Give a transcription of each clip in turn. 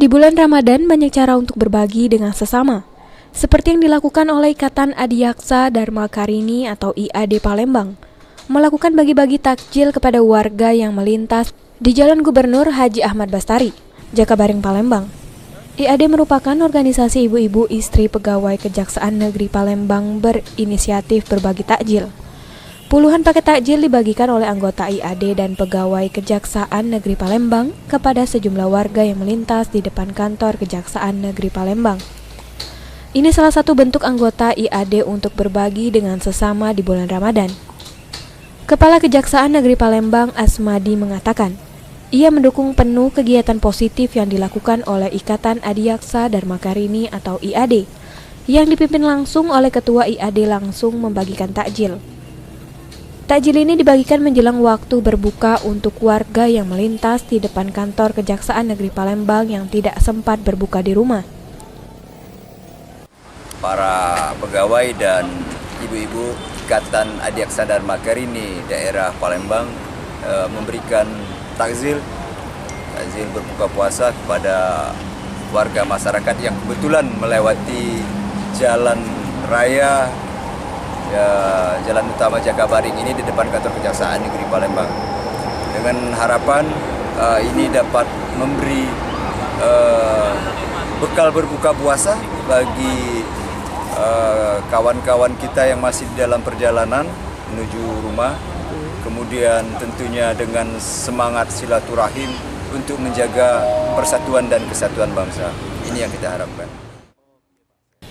Di bulan Ramadan banyak cara untuk berbagi dengan sesama, seperti yang dilakukan oleh Ikatan Adiaksa Dharma Karini atau IAD Palembang, melakukan bagi-bagi takjil kepada warga yang melintas di Jalan Gubernur Haji Ahmad Bastari, Jakabaring, Palembang. IAD merupakan organisasi ibu-ibu istri pegawai Kejaksaan Negeri Palembang berinisiatif berbagi takjil. Puluhan paket takjil dibagikan oleh anggota IAD dan pegawai Kejaksaan Negeri Palembang kepada sejumlah warga yang melintas di depan kantor Kejaksaan Negeri Palembang. Ini salah satu bentuk anggota IAD untuk berbagi dengan sesama di bulan Ramadan. Kepala Kejaksaan Negeri Palembang Asmadi mengatakan, ia mendukung penuh kegiatan positif yang dilakukan oleh Ikatan Adiaksa Dharma Karini atau IAD, yang dipimpin langsung oleh Ketua IAD langsung membagikan takjil. Takjil ini dibagikan menjelang waktu berbuka untuk warga yang melintas di depan kantor Kejaksaan Negeri Palembang yang tidak sempat berbuka di rumah. Para pegawai dan ibu-ibu Ikatan Adiaksa Dharma Karini daerah Palembang memberikan takjil berbuka puasa kepada warga masyarakat yang kebetulan melewati jalan raya jalan utama Jakabaring ini di depan kantor Kejaksaan Negeri Palembang, dengan harapan ini dapat memberi bekal berbuka puasa bagi kawan-kawan kita yang masih di dalam perjalanan menuju rumah, kemudian tentunya dengan semangat silaturahim untuk menjaga persatuan dan kesatuan bangsa. Ini yang kita harapkan.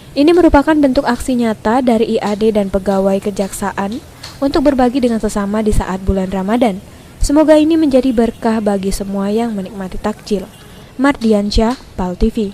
Ini merupakan bentuk aksi nyata dari IAD dan pegawai kejaksaan untuk berbagi dengan sesama di saat bulan Ramadan. Semoga ini menjadi berkah bagi semua yang menikmati takjil. Mardiansyah, PAL TV.